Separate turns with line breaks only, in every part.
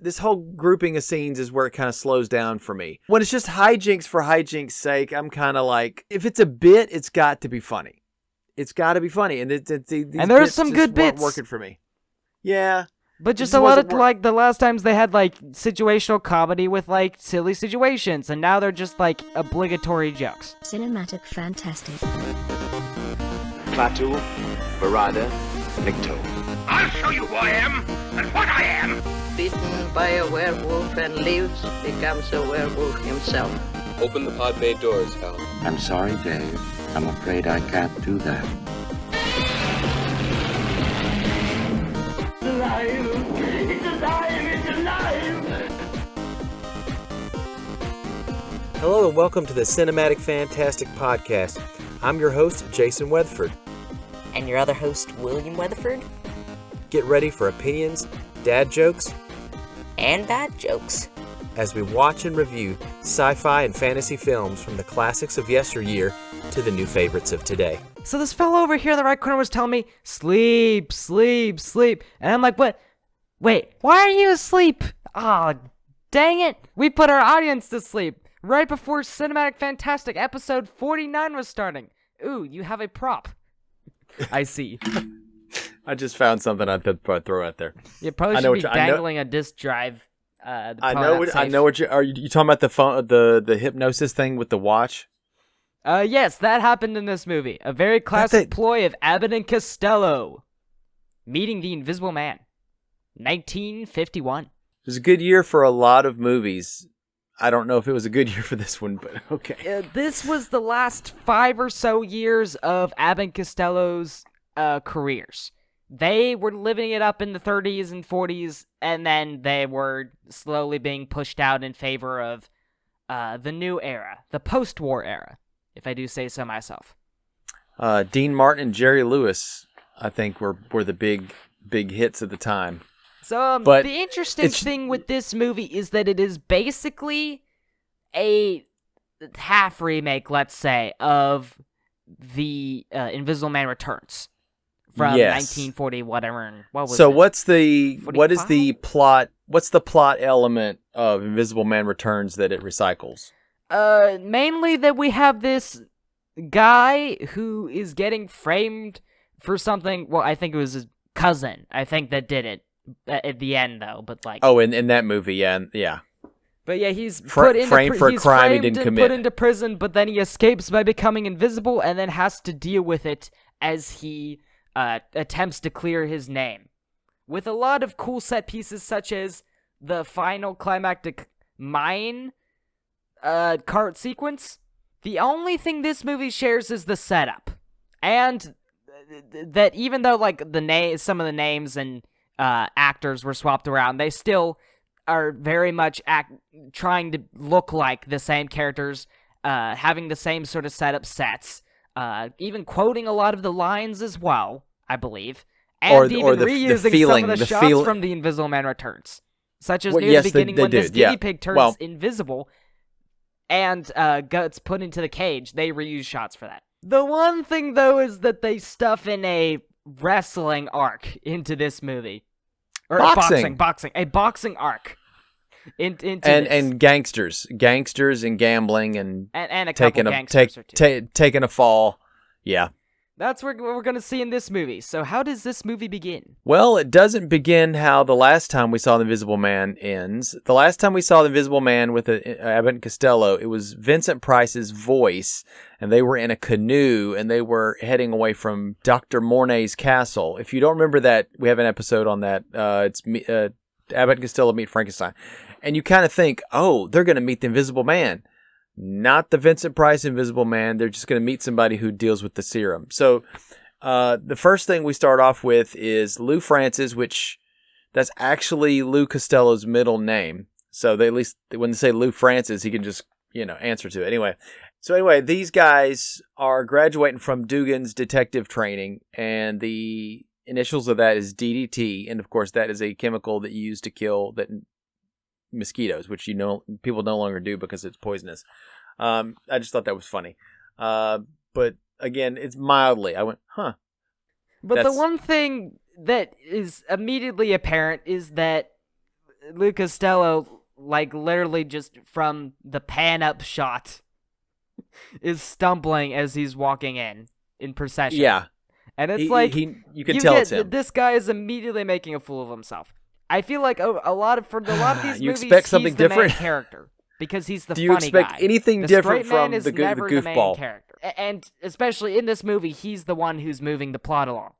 this whole grouping of scenes is where it kind of slows down for me. When it's just hijinks for hijinks' sake, I'm kind of like, if it's a bit, it's got to be funny. It's got to be funny, and
there's some good bits
working for me. Yeah,
but just a lot of like the last times they had like situational comedy with like silly situations, and now they're just like obligatory jokes.
Cinematic fantastic.
Klaatu, Barada, Nikto.
I'll show you who I am and what I am.
Bitten by a werewolf and lives, becomes a werewolf himself.
Open the pod bay doors, Hal.
I'm sorry, Dave. I'm afraid I can't do that.
It's alive! It's alive! It's alive!
Hello and welcome to the Cinematic Fantastic Podcast. I'm your host, Jason Weatherford.
And your other host, William Weatherford.
Get ready for opinions, dad jokes,
and bad jokes
as we watch and review sci-fi and fantasy films from the classics of yesteryear to the new favorites of today.
So this fellow over here in the right corner was telling me, sleep, sleep, sleep. And I'm like, what? Wait, why are you asleep? Aw, dang it. We put our audience to sleep right before Cinematic Fantastic episode 49 was starting. Ooh, you have a prop. I see.
I just found something I'd throw out there.
You probably should be dangling a disc drive.
I know what you are. You talking about the phone, the hypnosis thing with the watch?
Yes, that happened in this movie. A very classic ploy of Abbott and Costello meeting the Invisible Man. 1951. It
was a good year for a lot of movies. I don't know if it was a good year for this one, but okay.
This was the last 5 or so years of Abbott and Costello's careers. They were living it up in the 30s and 40s, and then they were slowly being pushed out in favor of the new era, the post-war era, if I do say so myself.
Dean Martin and Jerry Lewis, I think, were the big hits at the time.
So the interesting thing with this movie is that it is basically a half remake, let's say, of the Invisible Man Returns. From 1940, whatever. What was
so
it?
What is
45?
the plot? What's the plot element of Invisible Man Returns that it recycles?
Mainly that we have this guy who is getting framed for something. Well, I think it was his cousin. I think that did it at the end, though. But like,
in that movie, yeah.
But yeah, he's
framed for a crime he didn't commit.
Put into prison, but then he escapes by becoming invisible, and then has to deal with it as he attempts to clear his name. With a lot of cool set pieces such as the final climactic mine cart sequence. The only thing this movie shares is the setup. And that even though like some of the names and actors were swapped around, they still are very much trying to look like the same characters, having the same sort of setup sets. Even quoting a lot of the lines as well, I believe. And even reusing some of the shots from The Invisible Man Returns. Such as near the beginning when this guinea pig turns invisible and gets put into the cage. They reuse shots for that. The one thing, though, is that they stuff in a wrestling arc into this movie. Or boxing. A boxing arc.
And gangsters and gambling and
a couple gangsters or two.
Taking a fall. Yeah.
That's what we're going to see in this movie. So how does this movie begin?
Well, it doesn't begin how the last time we saw The Invisible Man ends. The last time we saw The Invisible Man with Abbott and Costello, it was Vincent Price's voice, and they were in a canoe, and they were heading away from Dr. Mornay's castle. If you don't remember that, we have an episode on that. It's Abbott and Costello meet Frankenstein. And you kind of think, oh, they're going to meet the Invisible Man. Not the Vincent Price Invisible Man. They're just going to meet somebody who deals with the serum. So the first thing we start off with is Lou Francis, which that's actually Lou Costello's middle name. So they, at least when they say Lou Francis, he can just, answer to it. Anyway, these guys are graduating from Dugan's detective training, and the initials of that is DDT. And of course, that is a chemical that you use to kill mosquitoes, which people no longer do because it's poisonous. I just thought that was funny. But again, it's mildly. I went, huh.
But the one thing that is immediately apparent is that Lou Costello, like, literally just from the pan-up shot, is stumbling as he's walking in procession.
Yeah.
And it's
you can tell it's him.
This guy is immediately making a fool of himself. I feel like a lot of these
You
movies,
expect something
he's the
different?
main character because he's the
Do you
funny
expect
guy.
anything
the
different
straight man
from
is
the
never the main
goofball?
character, and especially in this movie, he's the one who's moving the plot along.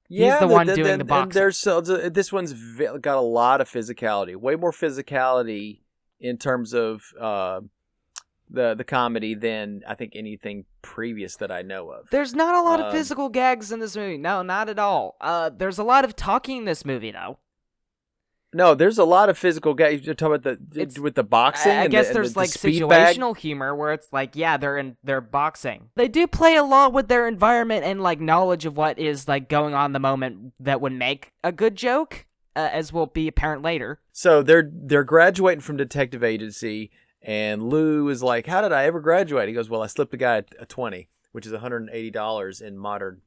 Yeah,
he's the one doing the boxing.
And this one's got a lot of physicality, way more physicality in terms of the comedy than I think anything previous that I know of.
There's not a lot of physical gags in this movie. No, not at all. There's a lot of talking in this movie, though.
No, there's a lot of physical gags. You're talking about with the boxing.
I guess there's like situational humor where it's like, yeah, they're boxing. They do play a lot with their environment and like knowledge of what is like going on in the moment that would make a good joke, as will be apparent later.
So they're graduating from detective agency, and Lou is like, "How did I ever graduate?" He goes, "Well, I slipped a guy a 20, which is $180 in modern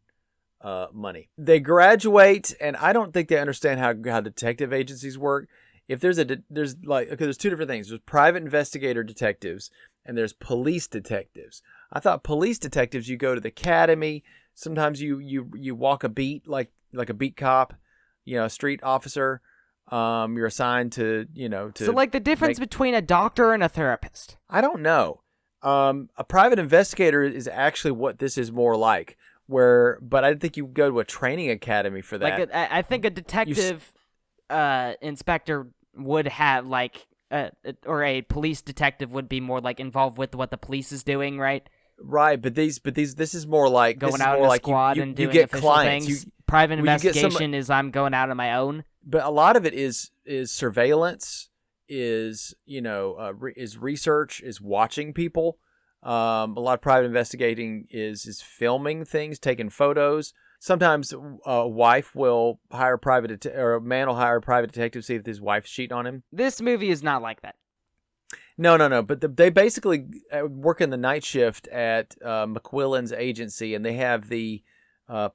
money." They graduate, and I don't think they understand how detective agencies work. If there's there's two different things. There's private investigator detectives, and there's police detectives. I thought police detectives, you go to the academy. Sometimes you walk a beat like a beat cop, a street officer. You're assigned to
So like the difference between a doctor and a therapist.
I don't know. A private investigator is actually what this is more like. But I didn't think you would go to a training academy for that.
I think a detective inspector would have or a police detective would be more like involved with what the police is doing, right?
Right, but this is more like
going out in a squad and doing
get
official
clients.
things. Private investigation is I'm going out on my own.
But a lot of it is surveillance, is research, is watching people. A lot of private investigating is filming things, taking photos. Sometimes a wife will hire or a man will hire a private detective to see if his wife's cheating on him.
This movie is not like that.
No. But they basically work in the night shift at McQuillan's agency, and they have the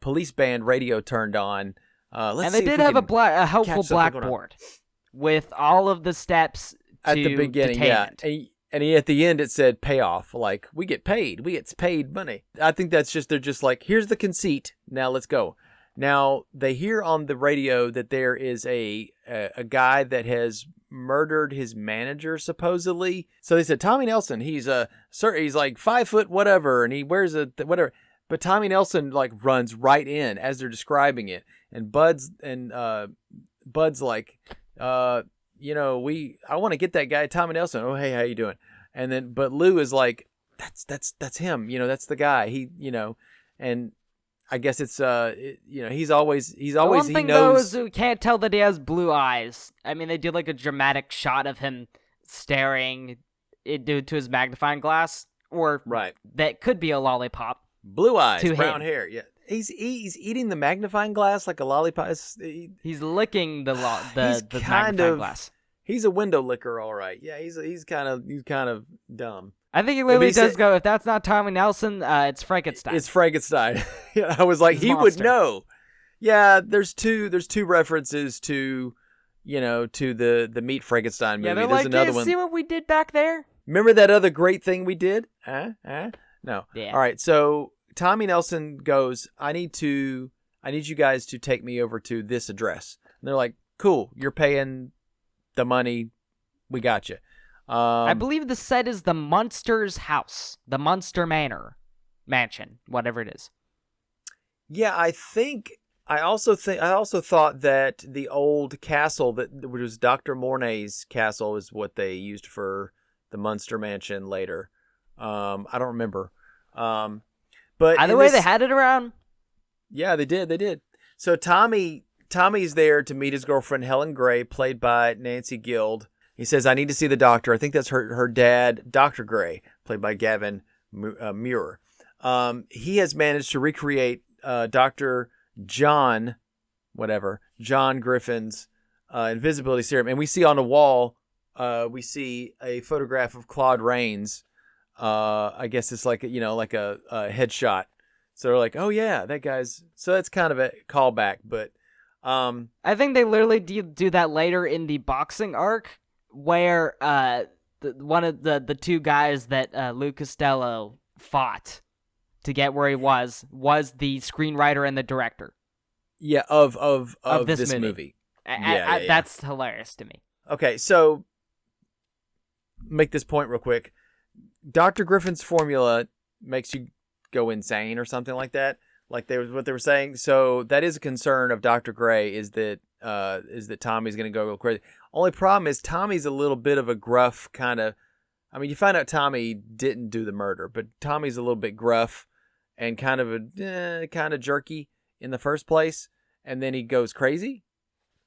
police band radio turned on.
And they did have a helpful blackboard with all of the steps
at the beginning.
Detainment.
Yeah. And at the end, it said payoff, like, we get paid money. I think they're just like, here's the conceit. Now let's go. Now they hear on the radio that there is a guy that has murdered his manager, supposedly. So they said, Tommy Nelson, he's like 5 foot whatever, and he wears whatever. But Tommy Nelson like runs right in as they're describing it. And Bud's like, I want to get that guy, Tommy Nelson. Oh, hey, how you doing? And then, but Lou is like, that's him. That's the guy. He, and I guess it's, he's always,
one
he
thing
knows.
Though is we can't tell that he has blue eyes. I mean, they do like a dramatic shot of him staring into his magnifying glass, or
right.
That could be a lollipop.
Blue eyes, brown hair. Yeah. He's eating the magnifying glass like a lollipop.
He's licking the magnifying glass.
He's a window licker, all right. Yeah, he's kind of dumb.
I think he literally does go, if that's not Tommy Nelson, it's Frankenstein.
It's Frankenstein. I was like, he would know. Yeah, there's two references to, to the Meet Frankenstein movie.
Yeah, they're
there's
like,
another one.
See what we did back there?
Remember that other great thing we did? No.
Yeah.
All right, so Tommy Nelson goes, I need you guys to take me over to this address. And they're like, cool, you're paying the money. We got you.
I believe the set is the Munster's house, the Munster mansion, whatever it is.
Yeah, I also thought that the old castle which was Dr. Mornay's castle is what they used for the Munster mansion later. I don't remember. But
either way, they had it around.
Yeah, they did. So Tommy's there to meet his girlfriend, Helen Gray, played by Nancy Guild. He says, I need to see the doctor. I think that's her dad, Dr. Gray, played by Gavin Muir. He has managed to recreate Dr. John Griffin's invisibility serum. And we see on the wall, we see a photograph of Claude Rains. I guess it's like a headshot. So they're like, oh yeah, that guy's. So that's kind of a callback, but
I think they literally do that later in the boxing arc, where one of the two guys that Lou Costello fought to get where he was the screenwriter and the director.
Yeah, of this movie. Yeah.
That's hilarious to me.
Okay, so make this point real quick. Dr. Griffin's formula makes you go insane or something like that. Like what they were saying. So that is a concern of Dr. Gray is that Tommy's going to go crazy. Only problem is Tommy's a little bit of a gruff kind of. I mean, you find out Tommy didn't do the murder, but Tommy's a little bit gruff and kind of jerky in the first place, and then he goes crazy.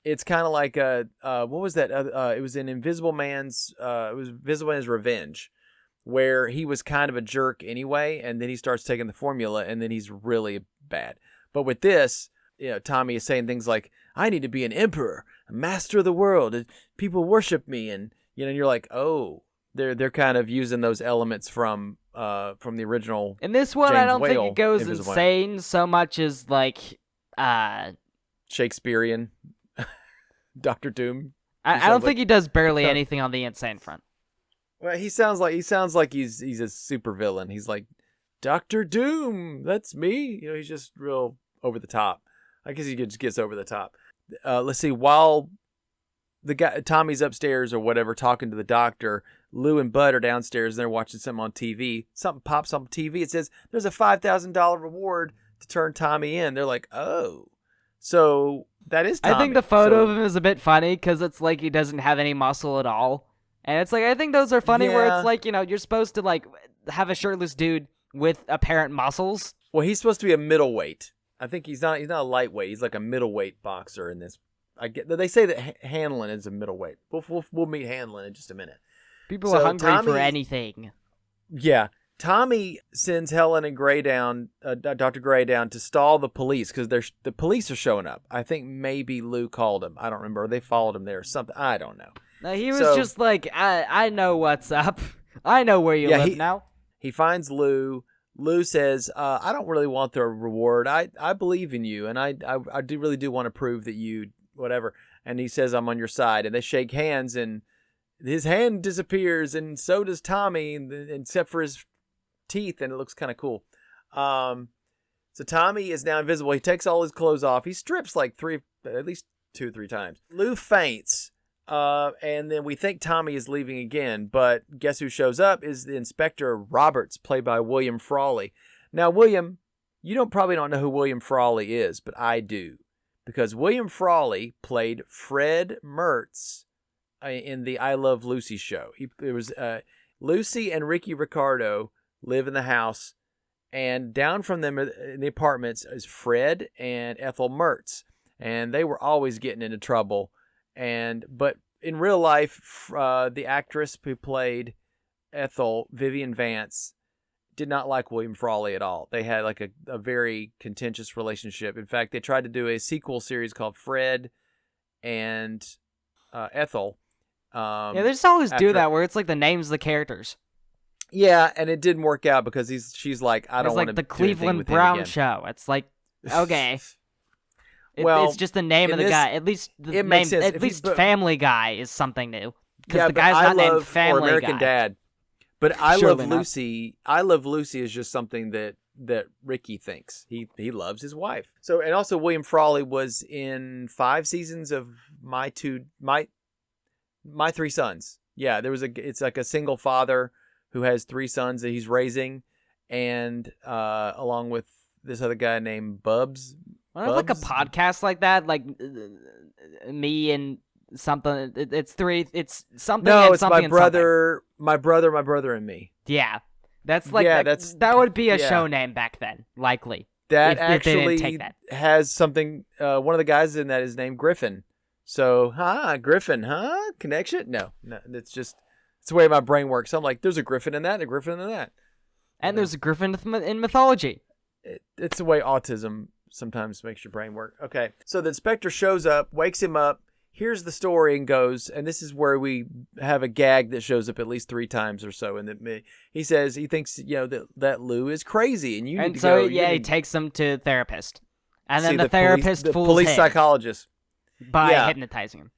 It's kind of like what was that? It was in Invisible Man's. It was Invisible Man's Revenge, where he was kind of a jerk anyway, and then he starts taking the formula, and then he's really bad. But with this, Tommy is saying things like, "I need to be an emperor, a master of the world, and people worship me," and you're like, "Oh, they're kind of using those elements from the original."
In this one,
James
I don't
Whale,
think it goes
Invisible
insane so much as like
Shakespearean. Dr. Doom.
I don't think he does barely anything on the insane front.
Well, he sounds like he's a super villain. He's like, Dr. Doom, that's me. He's just real over the top. I guess he just gets over the top. Let's see. While the guy Tommy's upstairs or whatever talking to the doctor, Lou and Bud are downstairs and they're watching something on TV. Something pops on TV. It says there's a $5,000 reward to turn Tommy in. They're like, oh, so that is Tommy.
I think the photo of him is a bit funny because it's like he doesn't have any muscle at all. And it's like, I think those are funny where it's like, you're supposed to like have a shirtless dude with apparent muscles.
Well, he's supposed to be a middleweight. I think he's not a lightweight. He's like a middleweight boxer in this. They say that Hanlon is a middleweight. We'll meet Hanlon in just a minute.
People are hungry for anything.
Yeah. Tommy sends Helen and Gray down, Dr. Gray down to stall the police because the police are showing up. I think maybe Lou called him. I don't remember. Or they followed him there or something. I don't know.
No, he was just like, I know what's up. I know where you live now.
He finds Lou. Lou says, I don't really want the reward. I believe in you, and I really do want to prove that you whatever. And he says, I'm on your side. And they shake hands, and his hand disappears, and so does Tommy, except for his teeth, and it looks kind of cool. So Tommy is now invisible. He takes all his clothes off. He strips like at least 2 or 3 times. Lou faints. And then we think Tommy is leaving again, but guess who shows up is the Inspector Roberts, played by William Frawley. Now, William, you probably don't know who William Frawley is, but I do, because William Frawley played Fred Mertz in the I Love Lucy show. It was Lucy and Ricky Ricardo live in the house, and down from them in the apartments is Fred and Ethel Mertz, and they were always getting into trouble. But in real life, the actress who played Ethel, Vivian Vance, did not like William Frawley at all. They had like a very contentious relationship. In fact, they tried to do a sequel series called Fred and Ethel.
Yeah, they just always do that where it's like the names of the characters.
Yeah, and it didn't work out because she's like, I don't want to
do anything with him again. It's like the Cleveland Brown show. It's like, okay. It's just the name of the guy. At least the name. At least Family Guy is something new. Because the guy's not named Family Guy.
Or American Dad. But I Love Lucy. I Love Lucy is just something that Ricky thinks. He loves his wife. So, and also William Frawley was in 5 seasons of My 3 Sons. Yeah, it's like a single father who has 3 sons that he's raising, and along with this other guy named Bubs.
I have like a podcast like that, like me and something. It's 3. It's something.
No,
and
it's
something
my brother, my brother, and me.
Yeah, that's like that would be a show name back then, likely.
That
if
actually
they didn't take that.
Has something. One of the guys in that is named Griffin. So, Griffin, connection? No, it's the way my brain works. I'm like, there's a Griffin in that, and a Griffin in that,
and there's a Griffin in mythology.
It's the way autism sometimes makes your brain work. Okay, so the inspector shows up, wakes him up, hears the story, and goes, and this is where we have a gag that shows up at least 3 times or so. And he says he thinks that Lou is crazy, and you need to go.
And so he takes him to a therapist, And then
See,
the therapist
the
fools
police
him
psychologist.
by
Yeah.
hypnotizing him.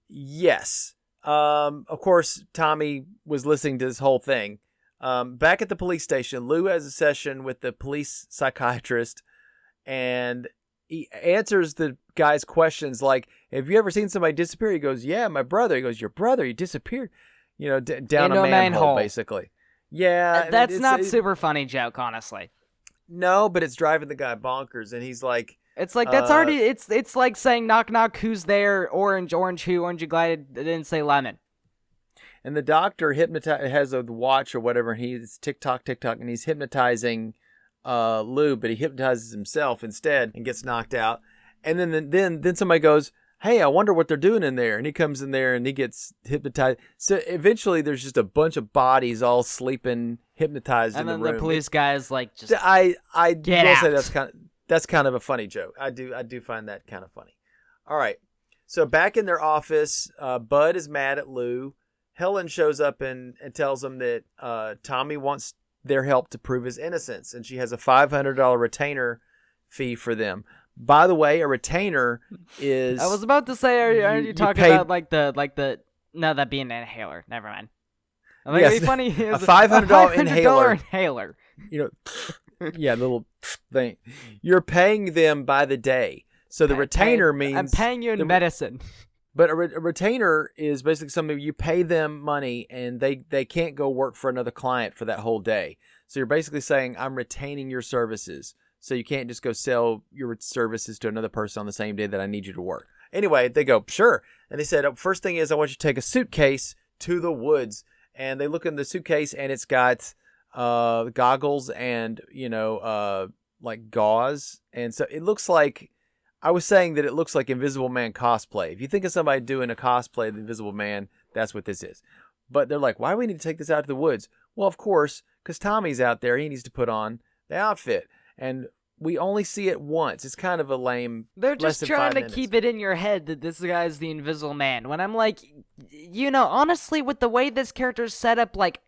Yes. Of course, Tommy was listening to this whole thing. Back at the police station, Lou has a session with the police psychiatrist, and he answers the guy's questions like, "Have you ever seen somebody disappear?" He goes, "Yeah, my brother." He goes, "Your brother? He disappeared?" Down
Into
a
a
manhole,
manhole.
basically. Yeah,
That's not super funny joke, honestly.
No, but it's driving the guy bonkers, and he's like,
It's like that's already it's like saying knock knock, who's there? Orange, orange, who? Aren't you glad it didn't say lemon?
and the doctor has a watch or whatever, and he's tick tock, and he's hypnotizing Lou, but he hypnotizes himself instead and gets knocked out. And then somebody goes, "Hey, I wonder what they're doing in there." And he comes in there and he gets hypnotized. So eventually there's just a bunch of bodies all sleeping, hypnotized
And
in
then
the room.
the police guy's like, just
I
get
will say
out.
that's kind of a funny joke. I do find that kind of funny. All right. So back in their office, Bud is mad at Lou. Helen shows up and tells them that Tommy wants their help to prove his innocence, and she has a $500 retainer fee for them. By the way, a retainer is...
I was about to say, are you talking about like the no, that'd be an inhaler. Never mind. I'm like,
Yes,
it'd be funny.
a $500 inhaler.
inhaler.
Yeah, little thing. You're paying them by the day. So the retainer means...
I'm paying you in medicine.
But a retainer is basically something you pay them money and they can't go work for another client for that whole day. So you're basically saying, I'm retaining your services. So you can't just go sell your services to another person on the same day that I need you to work. Anyway, they go, sure. And they said, first thing is I want you to take a suitcase to the woods. And they look in the suitcase and it's got goggles and, like gauze. And so it looks like... I was saying that it looks like Invisible Man cosplay. If you think of somebody doing a cosplay of the Invisible Man, that's what this is. But they're like, why do we need to take this out to the woods? Well, of course, because Tommy's out there. He needs to put on the outfit. And we only see it once. It's kind of a lame...
They're just trying to
minutes.
keep it in your head that this guy's the Invisible Man. When I'm like, honestly, with the way this character's set up, like,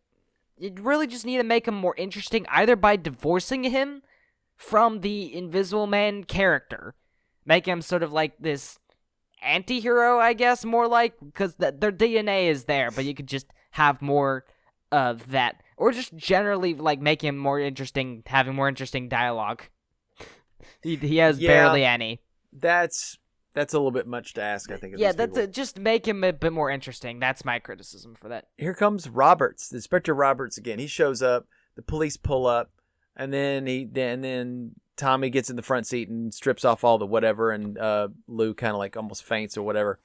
you really just need to make him more interesting, either by divorcing him from the Invisible Man character, make him sort of like this anti-hero, I guess, more like, because their DNA is there, but you could just have more of that. Or just generally, like, make him more interesting, having more interesting dialogue. He has barely any.
That's a little bit much to ask, I think. Of
Yeah,
these people.
just make him a bit more interesting. That's my criticism for that.
Here comes Roberts, Inspector Roberts again. He shows up, the police pull up, and then Tommy gets in the front seat and strips off all the whatever, and Lou kind of like almost faints or whatever.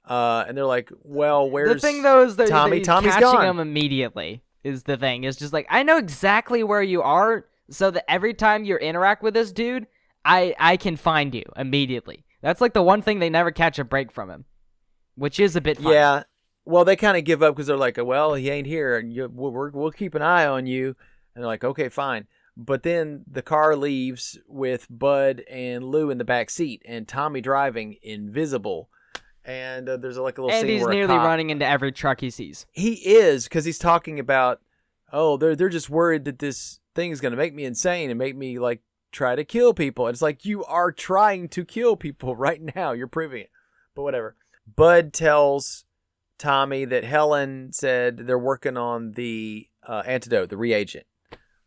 And they're like, well, where's
the thing though is that
Tommy? Tommy's
catching
gone.
him immediately is the thing. It's just like, I know exactly where you are, so that every time you interact with this dude, I can find you immediately. That's like the one thing they never catch a break from him, which is a bit funny.
Yeah. Well, they kind of give up because they're like, well, he ain't here, and we'll keep an eye on you. And they're like, okay, fine. But then the car leaves with Bud and Lou in the back seat, and Tommy driving, invisible. And there's like a little
And
scene
he's
where
nearly running into every truck he sees.
He is, because he's talking about, oh, they're just worried that this thing is going to make me insane and make me like try to kill people. And it's like, you are trying to kill people right now. You're proving it. But whatever. Bud tells Tommy that Helen said they're working on the antidote, the reagent.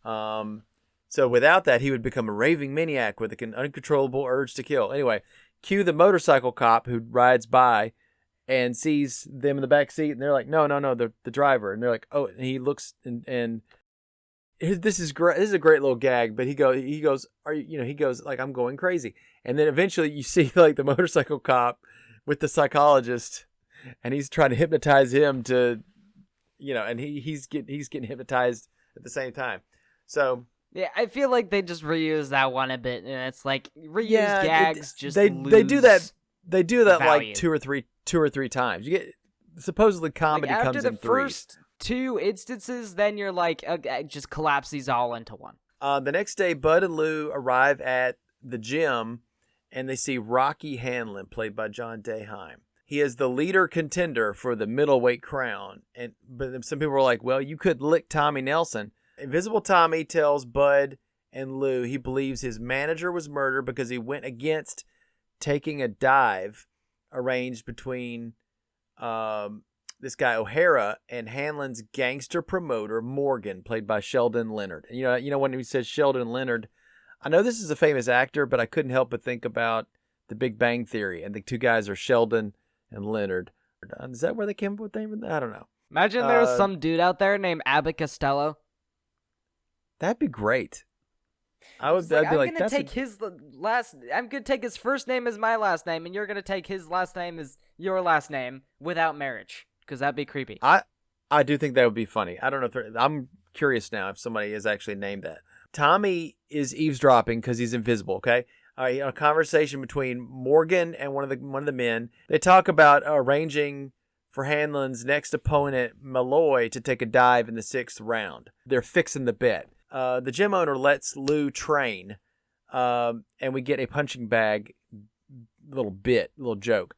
So without that, he would become a raving maniac with an uncontrollable urge to kill. Anyway, cue the motorcycle cop who rides by and sees them in the back seat, and they're like, no, the driver. And they're like, oh, and he looks and this is great. This is a great little gag, but he goes, he goes like, I'm going crazy. And then eventually you see like the motorcycle cop with the psychologist, and he's trying to hypnotize him to, and he's getting hypnotized at the same time. So
yeah, I feel like they just reuse that one a bit, and it's like reused gags.
They do that. They do that
value.
like two or three times. You get supposedly comedy
like
comes
after
in
the
threes.
first two instances, then you're like, okay, just collapse these all into one.
The next day, Bud and Lou arrive at the gym, and they see Rocky Hanlon, played by John Daheim. He is the leader contender for the middleweight crown, but some people were like, "Well, you could lick Tommy Nelson." Invisible Tommy tells Bud and Lou. He believes his manager was murdered because he went against taking a dive arranged between this guy O'Hara and Hanlon's gangster promoter Morgan, played by Sheldon Leonard. And you know when he says Sheldon Leonard, I know this is a famous actor, but I couldn't help but think about The Big Bang Theory, and the two guys are Sheldon and Leonard. Is that where they came up with the name? I don't know.
Imagine there was some dude out there named Abbott Costello.
That'd be great. I'd be
I'm
like,
gonna take his last. I'm gonna take his first name as my last name, and you're gonna take his last name as your last name without marriage, because that'd be creepy.
I do think that would be funny. I don't know if I'm curious now if somebody has actually named that. Tommy is eavesdropping because he's invisible. Okay, a conversation between Morgan and one of the men. They talk about arranging for Hanlon's next opponent, Malloy, to take a dive in the 6th round. They're fixing the bet. The gym owner lets Lou train, and we get a punching bag little joke.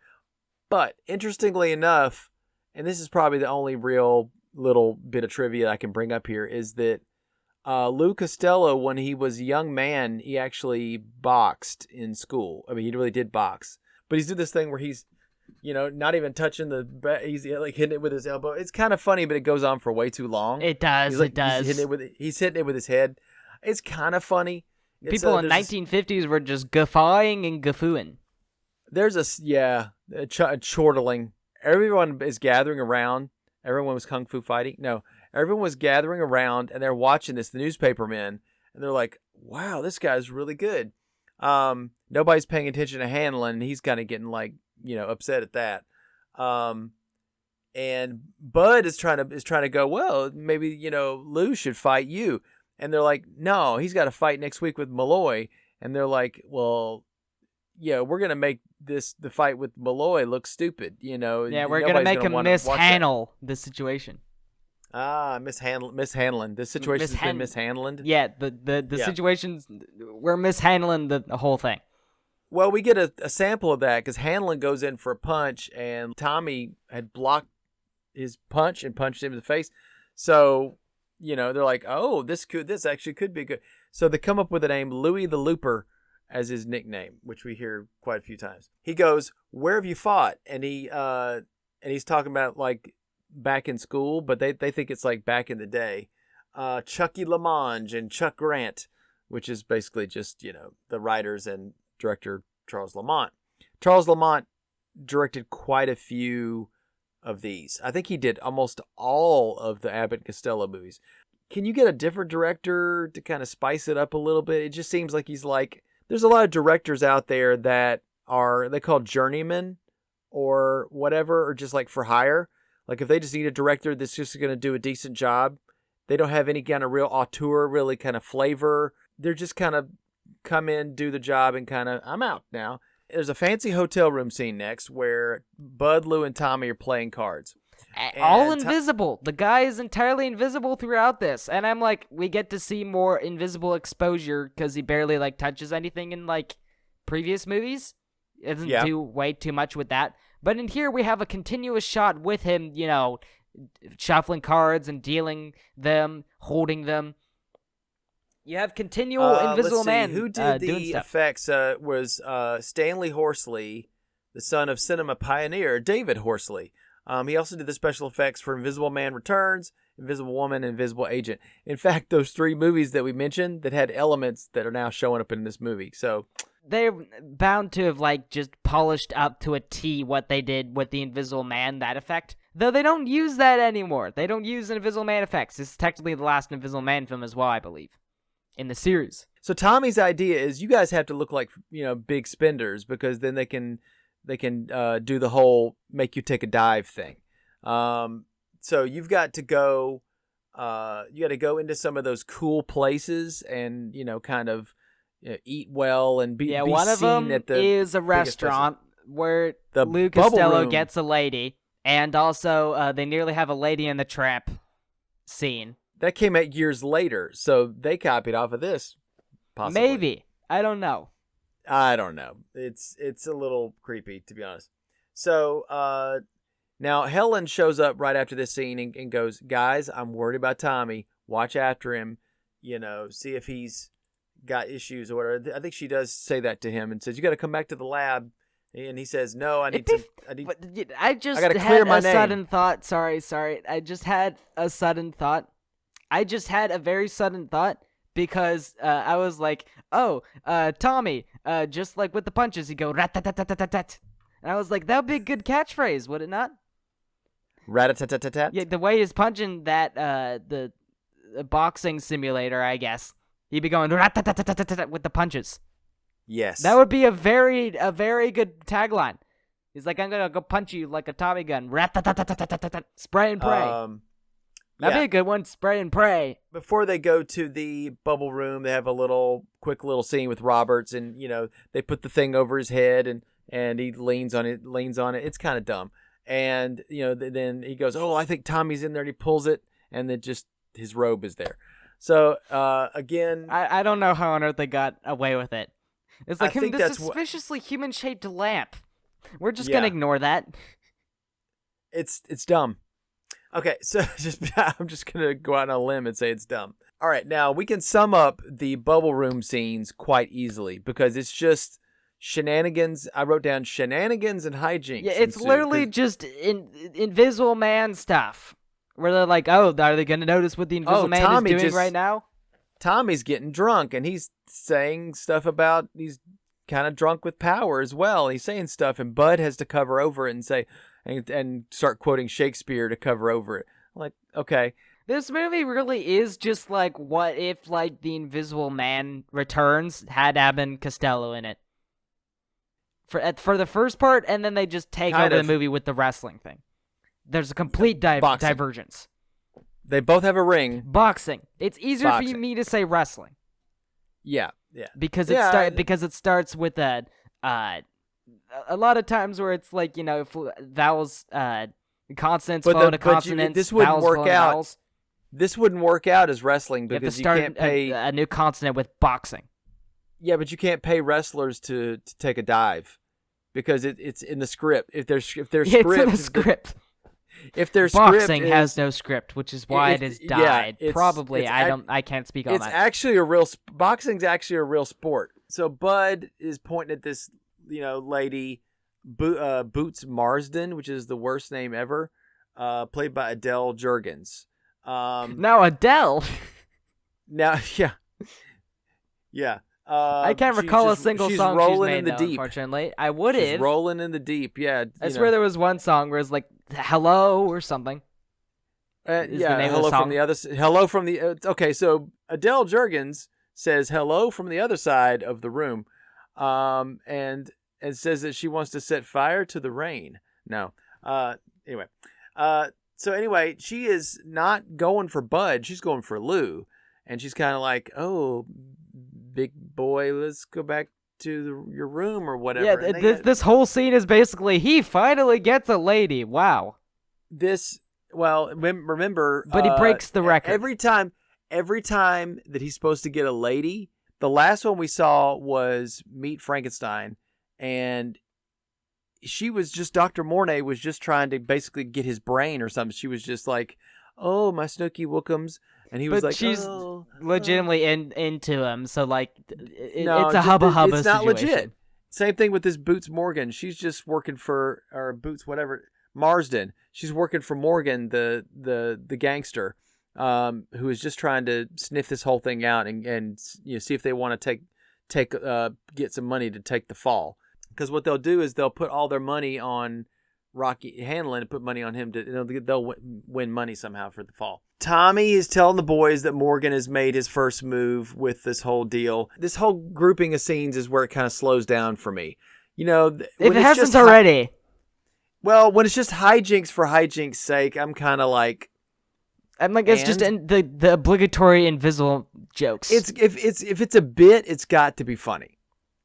But interestingly enough, and this is probably the only real little bit of trivia I can bring up here, is that Lou Costello, when he was a young man, he actually boxed in school. I mean, he really did box. But he's doing this thing where he's, not even touching he's like hitting it with his elbow. It's kind of funny, but it goes on for way too long.
It does. It does.
He's hitting it with his head. It's kind of funny.
People in 1950s were just guffawing and guffooing.
There's a chortling. Everyone is gathering around. Everyone was kung fu fighting. No, everyone was gathering around, and they're watching this, the newspapermen, and they're like, wow, this guy's really good. Nobody's paying attention to Hanlon, and he's kind of getting upset at that. And Bud is trying to go, well, maybe, Lou should fight you. And they're like, no, he's got to fight next week with Malloy. And they're like, well, yeah, we're going to make the fight with Malloy look stupid,
Yeah, we're going to make him mishandle the situation.
Mishandling. This situation's been mishandled.
Yeah, the situations, we're mishandling the whole thing.
Well, we get a sample of that because Hanlon goes in for a punch, and Tommy had blocked his punch and punched him in the face. So, they're like, oh, this actually could be good. So they come up with the name Louie the Looper as his nickname, which we hear quite a few times. He goes, where have you fought? And he's talking about like back in school, but they think it's like back in the day. Chucky Lamonge and Chuck Grant, which is basically just, the writers and director Charles Lamont. Charles Lamont directed quite a few of these. I think he did almost all of the Abbott and Costello movies. Can you get a different director to kind of spice it up a little bit? It just seems like there's a lot of directors out there that they call journeymen or whatever, or just like for hire. Like if they just need a director that's just going to do a decent job, they don't have any kind of real auteur, really kind of flavor. They're just kind of come in, do the job, and kind of, I'm out now. There's a fancy hotel room scene next where Bud, Lou, and Tommy are playing cards.
All invisible. The guy is entirely invisible throughout this. And I'm like, we get to see more invisible exposure because he barely touches anything in previous movies. It doesn't do way too much with that. But in here, we have a continuous shot with him, shuffling cards and dealing them, holding them. You have continual invisible man.
Who did the effects? Was Stanley Horsley, the son of cinema pioneer David Horsley. He also did the special effects for Invisible Man Returns, Invisible Woman, and Invisible Agent. In fact, those 3 movies that we mentioned that had elements that are now showing up in this movie. So
they're bound to have just polished up to a T what they did with the Invisible Man, that effect. Though they don't use that anymore. They don't use Invisible Man effects. This is technically the last Invisible Man film as well, I believe, in the series.
So Tommy's idea is you guys have to look like, big spenders, because then they can do the whole make you take a dive thing. So you've got to go into some of those cool places and, kind of eat well and be
one of them
at the
is a restaurant where Lou Costello gets a lady, and also they nearly have a Lady in the Tramp scene.
That came out years later, so they copied off of this, possibly.
Maybe. I don't know.
It's a little creepy, to be honest. So now Helen shows up right after this scene and goes, guys, I'm worried about Tommy. Watch after him. See if he's got issues or whatever. I think she does say that to him and says, "You got to come back to the lab." And he says, "No, I need to.
I just
gotta
had
clear my
a
name."
sudden thought. Sorry. I just had a sudden thought. I just had a very sudden thought because I was like, "Oh, Tommy, just like with the punches, you go rat-tat-tat-tat-tat-tat." And I was like, "That would be a good catchphrase, would it not?"
Rat-a-tat-tat-tat.
Yeah, the way he's punching that the boxing simulator, I guess. He'd be going rat-tat-tat-tat-tat with the punches.
Yes.
That would be a very good tagline. He's like, "I'm gonna go punch you like a Tommy gun. Rat-tat-tat-tat-tat-tat. Spray and pray." That'd be a good one. Spray and pray.
Before they go to the bubble room, they have a quick little scene with Roberts, and they put the thing over his head, and he leans on it. It's kind of dumb, and then he goes, "Oh, I think Tommy's in there," and he pulls it, and then just his robe is there. So again,
I don't know how on earth they got away with it. It's like
think
this
that's
suspiciously human-shaped lamp. We're just gonna ignore that.
It's dumb. Okay, so I'm just going to go out on a limb and say it's dumb. All right, now we can sum up the bubble room scenes quite easily because it's just shenanigans. I wrote down shenanigans and hijinks.
Yeah, it's literally just Invisible Man stuff. Where they're like, "Oh, are they going to notice what the Invisible Man
Tommy
is doing right now?"
Tommy's getting drunk, and he's saying stuff about he's kind of drunk with power as well. He's saying stuff, and Bud has to cover over it and say... And start quoting Shakespeare to cover over it. Like, okay.
This movie really is just like, what if, like, the Invisible Man Returns had Abbott and Costello in it? For the first part, and then they just take over the movie with the wrestling thing. There's a complete divergence.
They both have a ring.
Boxing. It's easier for me to say wrestling.
Yeah.
Because it starts with a lot of times where it's like, vowels, consonants follow to consonants,
this wouldn't
vowels
work
follow to
out.
vowels.
This wouldn't work out as wrestling
You have to
because you
start
can't pay
a new consonant with boxing.
Yeah, but you can't pay wrestlers to take a dive because it's in the script. If their script,
It's in the script.
If their
boxing
script
has no script, which is why it has died. Probably, I can't speak on that.
It's actually boxing's actually a real sport. So Bud is pointing at this, lady, Boots Marsden, which is the worst name ever, played by Adele Jurgens.
Now Adele.
Now, yeah.
I can't recall a single song she's made,
in the deep.
Unfortunately. I would have.
She's rolling in the deep, yeah.
I swear there was one song where it's like, "Hello" or something.
The name of the song. Hello from the... okay, so Adele Jurgens says hello from the other side of the room, and says that she wants to set fire to the rain. No. Anyway. So anyway, she is not going for Bud. She's going for Lou. And she's kind of like, "Oh, big boy, let's go back to your room or whatever."
Yeah, this whole scene is basically, he finally gets a lady. Wow.
Remember...
But he breaks the record.
Every time that he's supposed to get a lady, the last one we saw was Meet Frankenstein, and she was just... Dr. Mornay was just trying to basically get his brain or something. She was just like, "Oh, my Snooky Wookums." And he was like,
she's legitimately into him, so like,
it's
a hubba situation.
It's not legit. Same thing with this Boots Morgan. She's just working for, or Boots whatever, Marsden. She's working for Morgan, the gangster, who is just trying to sniff this whole thing out and see if they want to get some money to take the fall. Because what they'll do is they'll put all their money on Rocky Hanlon and put money on him they'll win money somehow for the fall. Tommy is telling the boys that Morgan has made his first move with this whole deal. This whole grouping of scenes is where it kind of slows down for me. If
it hasn't already.
Well, when it's just hijinks for hijinks' sake, I'm kind of like...
it's just the obligatory invisible jokes.
If it's a bit, it's got to be funny.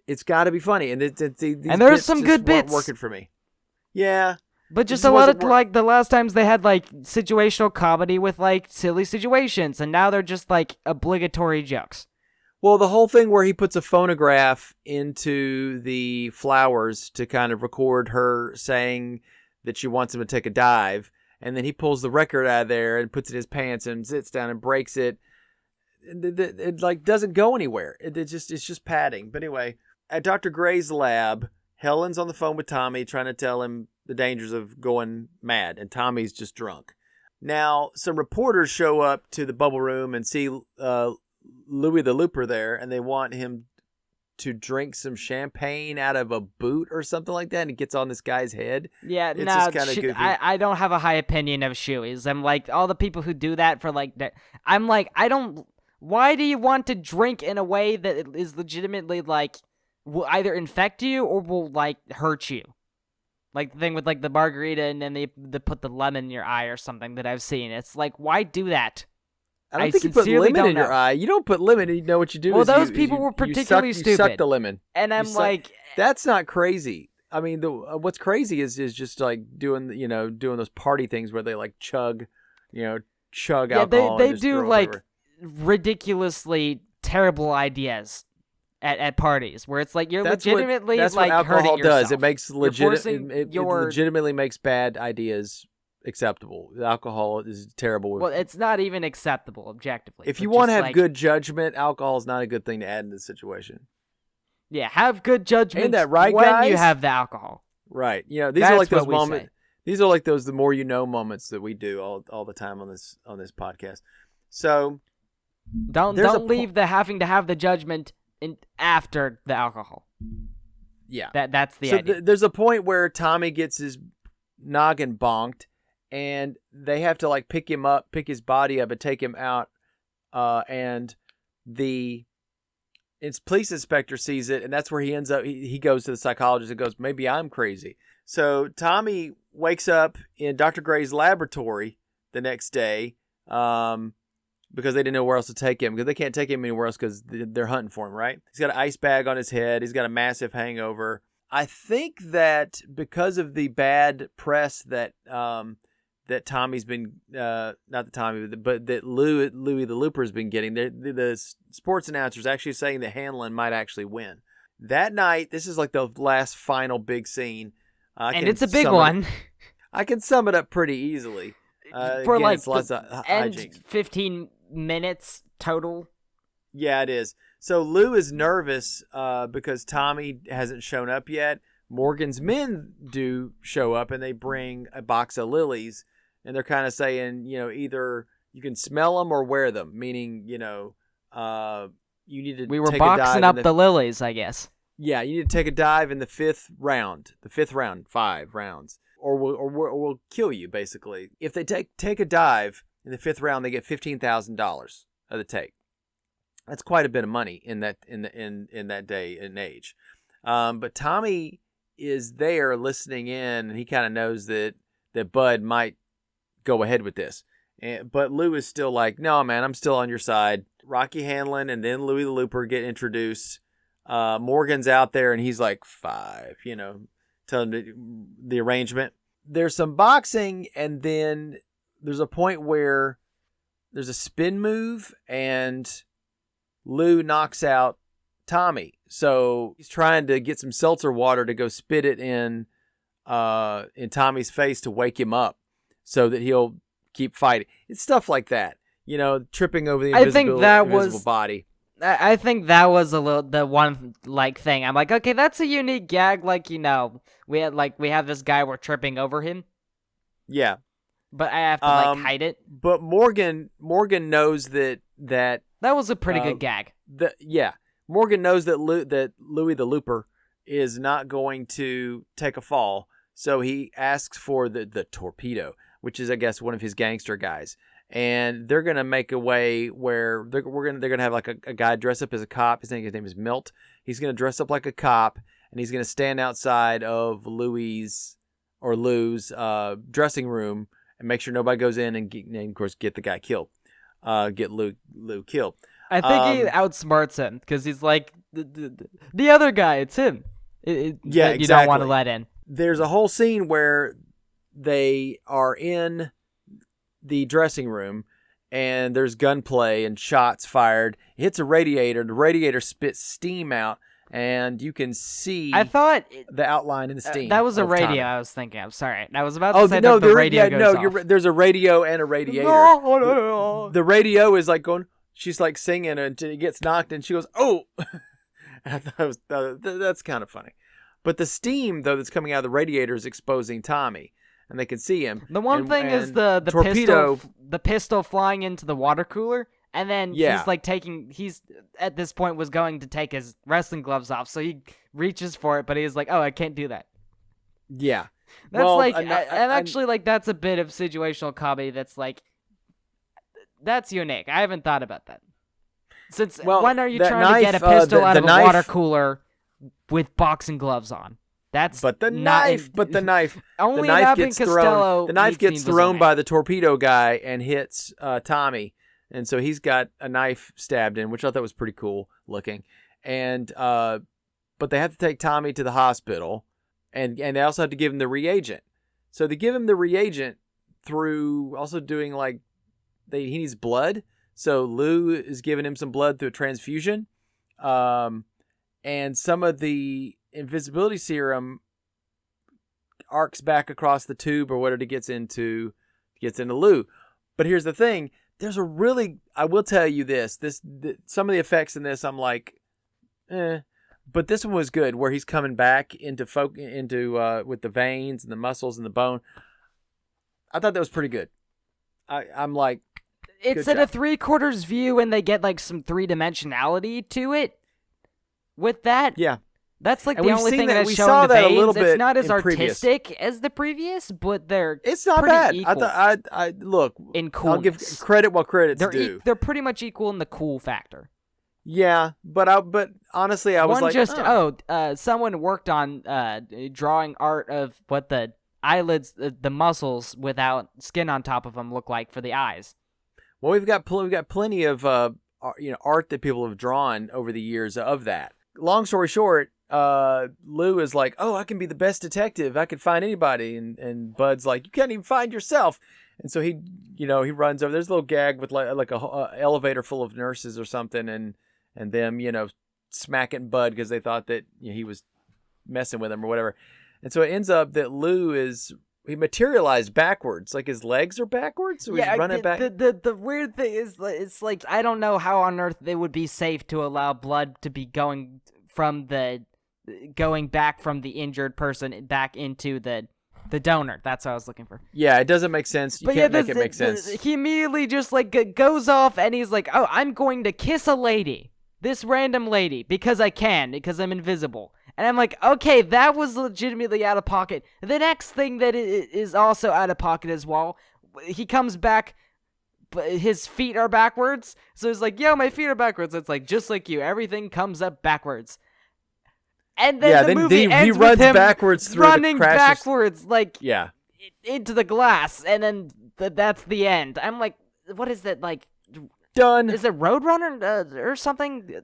It's got to be funny. And
there's some good bits
working for me. Yeah.
But just a lot of, like, the last times they had, like, situational comedy with, like, silly situations, and now they're just, like, obligatory jokes.
Well, the whole thing where he puts a phonograph into the flowers to kind of record her saying that she wants him to take a dive, and then he pulls the record out of there and puts it in his pants and sits down and breaks it. it like doesn't go anywhere. It's just padding. But anyway, at Dr. Gray's lab, Helen's on the phone with Tommy trying to tell him the dangers of going mad, and Tommy's just drunk. Now, some reporters show up to the bubble room and see Louis the Looper there, and they want him to drink some champagne out of a boot or something like that, and it gets on this guy's head.
Yeah,
it's
no,
just kind of goofy.
I don't have a high opinion of shoeies. I'm like, all the people who do that for like that. I'm like, why do you want to drink in a way that is legitimately like will either infect you or will like hurt you? Like the thing with like the margarita and then they put the lemon in your eye or something that I've seen. It's like, why do that?
I don't think you put lemon in your eye. You don't put lemon. You know what you do.
Well,
is
those people were particularly stupid.
You suck the lemon,
and I'm like,
that's not crazy. I mean, what's crazy is just like doing those party things where they like chug alcohol.
They do like ridiculously terrible ideas at parties where it's like you're legitimately
that's
like
what alcohol
hurting yourself.
does. It makes it legitimately makes bad ideas acceptable. Alcohol is terrible.
Well, it's not even acceptable objectively.
If you want to have good judgment, alcohol is not a good thing to add in this situation.
Yeah, have good judgment.
Ain't that right,
when
guys?
you have the alcohol.
Right. These are like those moments. These are like those the more you know moments that we do all the time on this podcast. So
don't leave the having to have the judgment after the alcohol.
Yeah.
That's the idea.
There's a point where Tommy gets his noggin bonked, and they have to like pick his body up and take him out. And the police inspector sees it, and that's where he ends up. He goes to the psychologist and goes, maybe I'm crazy. So Tommy wakes up in Dr. Gray's laboratory the next day because they didn't know where else to take him, because they can't take him anywhere else because they're hunting for him, right? He's got an ice bag on his head. He's got a massive hangover. I think that because of the bad press that Tommy's been, not that Tommy, but that Louis the Looper's been getting, the sports announcers actually saying that Hanlon might actually win. That night, this is like the last final big scene.
And it's a big one.
I can sum it up pretty easily.
For
again,
like
it's lots of
end
hijinks.
15 minutes total.
Yeah, it is. So Lou is nervous because Tommy hasn't shown up yet. Morgan's men do show up, and they bring a box of lilies, and they're kind of saying, either you can smell them or wear them, meaning, you need to
We were
take
boxing
a dive
up the lilies, I guess.
Yeah, you need to take a dive in the fifth round, 5 rounds, or we'll kill you, basically. If they take a dive in the 5th round, they get $15,000 of the take. That's quite a bit of money in that day and age. But Tommy is there listening in, and he kind of knows that Bud might go ahead with this. But Lou is still like, no, man, I'm still on your side. Rocky Hanlon and then Louis the Looper get introduced. Morgan's out there, and he's like 5, telling the arrangement. There's some boxing, and then there's a point where there's a spin move, and Lou knocks out Tommy. So he's trying to get some seltzer water to go spit it in Tommy's face to wake him up so that he'll keep fighting. It's stuff like that, tripping over the invisible body.
I think that was the one thing. I'm like, okay, that's a unique gag. We have this guy, we're tripping over him.
Yeah,
but I have to hide it.
But Morgan knows that
was a pretty good gag.
Morgan knows that Louis the Looper is not going to take a fall, so he asks for the torpedo, which is, I guess, one of his gangster guys. And they're gonna make a way where they're gonna have like a guy dress up as a cop. His name is Milt. He's gonna dress up like a cop, and he's gonna stand outside of Lou's dressing room and make sure nobody goes in and of course get the guy killed. Get Lou killed.
I think he outsmarts him because he's like the other guy. It's him.
Exactly.
You don't want to let in.
There's a whole scene where they are in the dressing room, and there's gunplay and shots fired. It hits a radiator. The radiator spits steam out, and you can see the outline in the steam.
That was a radio Tommy. I was thinking. I'm sorry. I was about to say the radio goes off.
There's a radio and a radiator.
No.
The radio is like going, she's like singing and it gets knocked and she goes, "Oh!" And I thought it was, that's kind of funny. But the steam though that's coming out of the radiator is exposing Tommy, and they can see him.
The one thing is the
torpedo,
pistol flying into the water cooler, and then he's like he's at this point was going to take his wrestling gloves off, so he reaches for it, but he's like, "Oh, I can't do that."
Yeah.
That's actually like that's a bit of situational comedy that's like that's unique. I haven't thought about that. Since when are you trying to get a pistol out of a water cooler with boxing gloves on?
But the knife
only
the knife gets
Costello
thrown. The knife gets thrown by the torpedo guy and hits Tommy, and so he's got a knife stabbed in, which I thought was pretty cool looking. And but they have to take Tommy to the hospital, and they also have to give him the reagent. So they give him the reagent through also doing like he needs blood. So Lou is giving him some blood through a transfusion, and some of the invisibility serum arcs back across the tube or whatever it gets into Lou. But here's the thing: I will tell you some of the effects in this I'm like, but this one was good, where he's coming back into with the veins and the muscles and the bone. I thought that was pretty good. I'm like,
it's at a 3/4 view, and they get like some 3-dimensionality to it. With that,
yeah,
that's like
and
the only thing that's
saw
showing the
that
veins.
a little bit.
It's not as
artistic
artistic as the previous, but
it's not
pretty
bad.
equal
I look
in coolness.
I'll give credit while credit's due.
They're pretty much equal in the cool factor.
Yeah, but honestly, I was
someone worked on drawing art of what the eyelids, the muscles without skin on top of them look like for the eyes.
Well, we've got plenty of art that people have drawn over the years of that. Long story short, Lou is like, "Oh, I can be the best detective. I can find anybody," and Bud's like, "You can't even find yourself." And so he runs over. There's a little gag with like a elevator full of nurses or something, and them smacking Bud because they thought that he was messing with him or whatever. And so it ends up that he materialized backwards, like his legs are backwards, so he's running back.
The weird thing is, it's like I don't know how on earth it would be safe to allow blood to be going back from the injured person back into the donor. That's what I was looking for.
Yeah, it doesn't make sense. You can't make it make sense.
He immediately just like goes off and he's like, "Oh, I'm going to kiss a lady, this random lady, because I'm invisible." And I'm like, okay, that was legitimately out of pocket. The next thing that is also out of pocket as well, he comes back, but his feet are backwards. So he's like, "Yo, my feet are backwards." It's like, just like you, everything comes up backwards. And then the movie ends
he
with
runs
him
backwards through
running
the crashes.
backwards, like into the glass, and then that's the end. I'm like, what is that like?
Done.
Is it Roadrunner or something?
The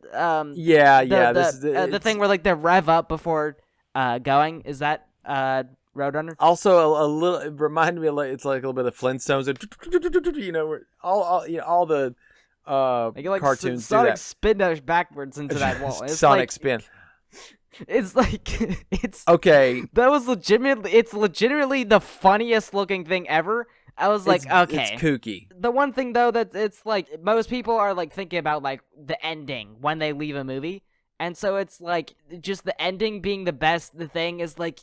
thing where like they rev up before going. Is that Roadrunner?
Also, a little. It reminded me of it's like a little bit of Flintstones. All the cartoons do
Sonic
that.
spin dash backwards into that wall. It's
Sonic
like,
spin.
It's like it's
okay.
That was legitimately. It's legitimately the funniest looking thing ever. I was like, okay.
It's kooky.
The one thing, though, that it's like most people are like thinking about like the ending when they leave a movie. And so it's like just the ending being the best. The thing is like,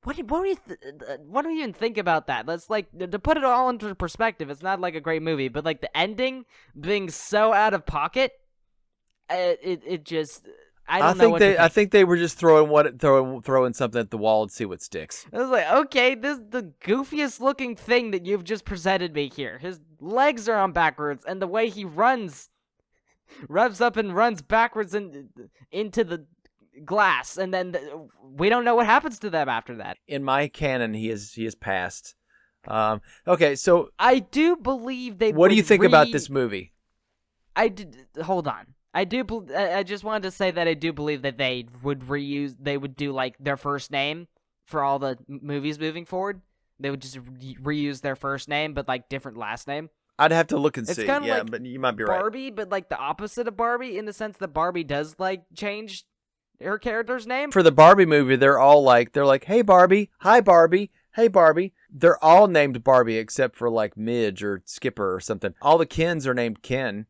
what do you even think about that? That's like, to put it all into perspective, it's not like a great movie, but like the ending being so out of pocket, it just... I
think they were just throwing something at the wall and see what sticks.
I was like, okay, this is the goofiest looking thing that you've just presented me here. His legs are on backwards, and the way he revs up and runs backwards into the glass, and then we don't know what happens to them after that.
In my canon, he is passed. Okay, so
I do believe they.
What do you think about this movie?
Hold on. I just wanted to say that I do believe that they would do like their first name for all the movies moving forward. They would just reuse their first name, but like different last name.
I'd have to look and
it's
see.
Kind of like
but you might be
Barbie, but like the opposite of Barbie in the sense that Barbie does like change her character's name.
For the Barbie movie, they're like, "Hey Barbie, hi Barbie, hey Barbie." They're all named Barbie except for like Midge or Skipper or something. All the Kens are named Ken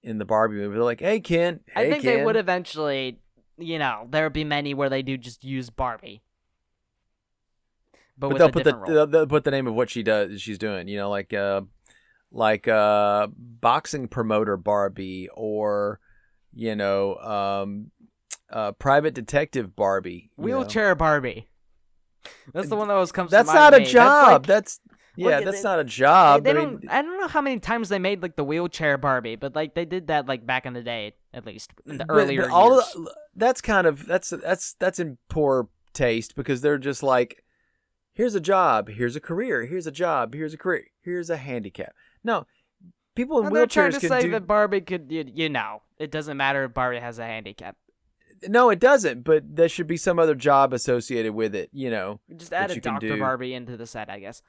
in the Barbie movie. They're like, "Hey, Ken." Hey,
I think
Ken.
they would eventually, there would be many where they do just use Barbie. But with
they'll
a
put
different role.
they'll put the name of what she's doing. Like boxing promoter Barbie, or private detective Barbie.
Wheelchair Barbie. That's the one that always comes
That's
to mind.
not a
to me.
job.
That's
That's not a job.
They
I
don't.
mean,
I don't know how many times they made like the wheelchair Barbie, but like they did that like back in the day, at least in the earlier years.
That's kind of that's in poor taste, because they're just like, here's a job, here's a career, here's a job, here's a career, here's a handicap. No, people in
And they're trying
wheelchairs
to
can
say
do.
that Barbie could, it doesn't matter if Barbie has a handicap.
No, it doesn't. But there should be some other job associated with it.
Just add
that
a
you can
Dr.
do.
Barbie into the set, I guess.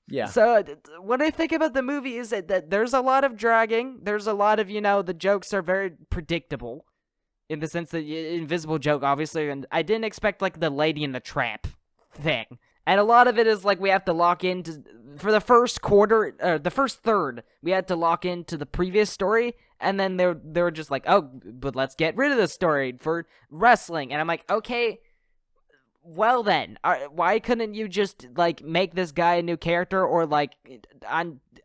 Yeah.
So what I think about the movie is that there's a lot of dragging. There's a lot of, the jokes are very predictable in the sense that invisible joke, obviously. And I didn't expect like the Lady and the Tramp thing. And a lot of it is like we have to lock into, for the first quarter, the first third, we had to lock into the previous story. And then they were just like, oh, but let's get rid of the story for wrestling. And I'm like, okay, well then, why couldn't you just like make this guy a new character, or like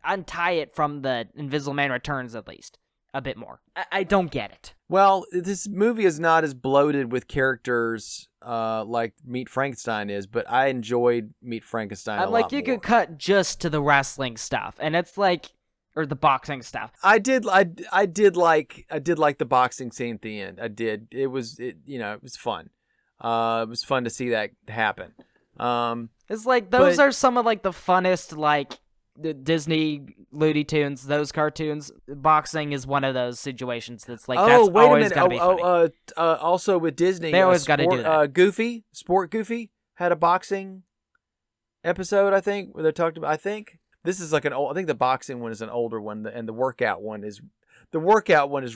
untie it from the Invisible Man Returns at least a bit more? I don't get it.
Well, this movie is not as bloated with characters like Meet Frankenstein is, but I enjoyed Meet Frankenstein a lot
Like you
more.
could cut just to the wrestling stuff, and it's like, or the boxing stuff.
I did like the boxing scene at the end. I did. It was fun. It was fun to see that happen.
It's like those
but-
are some of like the funnest like the Disney Looney Tunes, those cartoons. Boxing is one of those situations that's like that's
wait a
always
minute.
gonna be funny.
Also with Disney,
They always gotta do that.
Sport Goofy had a boxing episode, I think, where they talked about. I think this is like an old. I think the boxing one is an older one, and the workout one is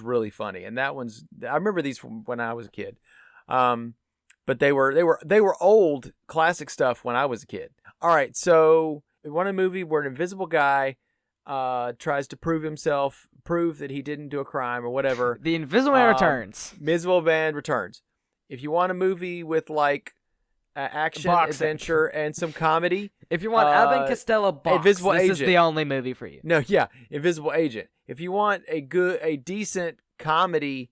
really funny. And that one's. I remember these from when I was a kid. But they were old classic stuff when I was a kid. All right, so we want a movie where an invisible guy tries to prove that he didn't do a crime or whatever.
The Invisible Man Returns.
Invisible Man Returns. If you want a movie with like action,
Boxing.
adventure, and some comedy,
If you want Abbott and Costello box,
Invisible
this is
Agent.
the only movie for you.
Invisible Agent. If you want a decent comedy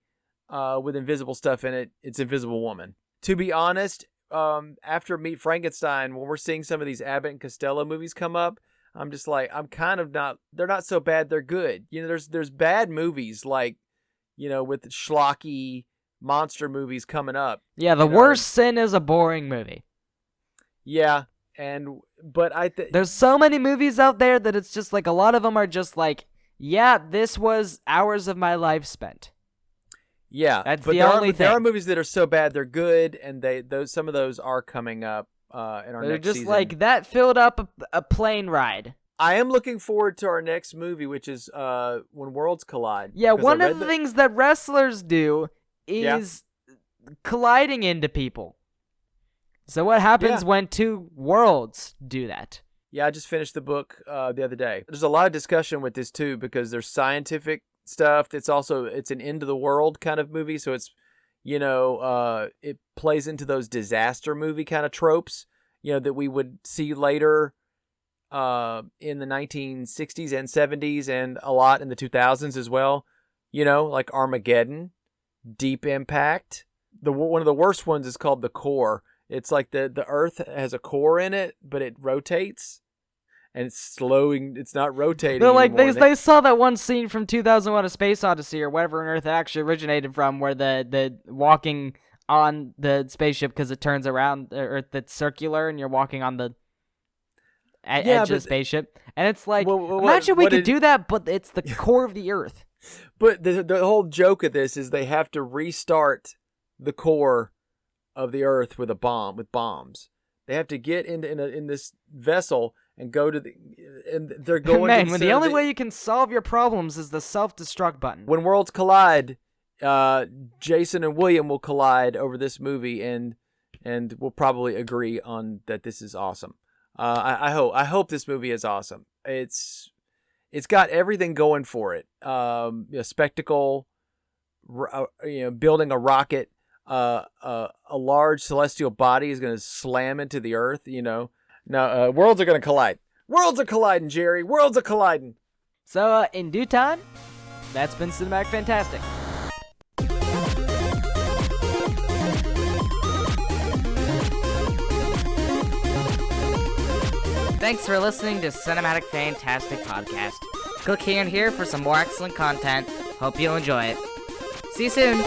with invisible stuff in it, it's Invisible Woman. To be honest, after Meet Frankenstein, when we're seeing some of these Abbott and Costello movies come up, I'm just like, I'm kind of not. They're not so bad. They're good. There's bad movies like, with schlocky monster movies coming up.
Yeah, the worst sin is a boring movie.
Yeah, but I think
There's so many movies out there that it's just like a lot of them are just like, yeah, this was hours of my life spent.
yeah,
That's
but
the
there
only
are, There are
thing.
movies that are so bad they're good, and some of those are coming up in our
They're
next
just
season.
like that filled up a plane ride.
I am looking forward to our next movie, which is When Worlds Collide.
Yeah,
because
one
I
of
read
the things that wrestlers do is colliding into people. So what happens when two worlds do that?
Yeah, I just finished the book the other day. There's a lot of discussion with this too, because there's scientific stuff. It's an end of the world kind of movie, so it's it plays into those disaster movie kind of tropes, that we would see later in the 1960s and 70s, and a lot in the 2000s as well. Like Armageddon, Deep Impact. One of the worst ones is called The Core. It's like the Earth has a core in it, but it rotates, and it's slowing. It's not rotating.
They're like
anymore.
they saw that one scene from 2001: A Space Odyssey or whatever on Earth it actually originated from, where the walking on the spaceship because it turns around Earth that's circular and you're walking on the edge of the spaceship, and it's like imagine we could do that, but it's the core of the Earth.
But the whole joke of this is they have to restart the core of the Earth with bombs. They have to get in this vessel and go to and they're going.
Man, when the only way you can solve your problems is the self-destruct button.
When worlds collide, Jason and William will collide over this movie, and we'll probably agree on that this is awesome. I hope this movie is awesome. It's got everything going for it. Spectacle, building a rocket, a large celestial body is going to slam into the Earth. Now worlds are going to collide. Worlds are colliding, Jerry. Worlds are colliding.
So, in due time, that's been Cinematic Fantastic. Thanks for listening to Cinematic Fantastic Podcast. Click here and here for some more excellent content. Hope you'll enjoy it. See you soon.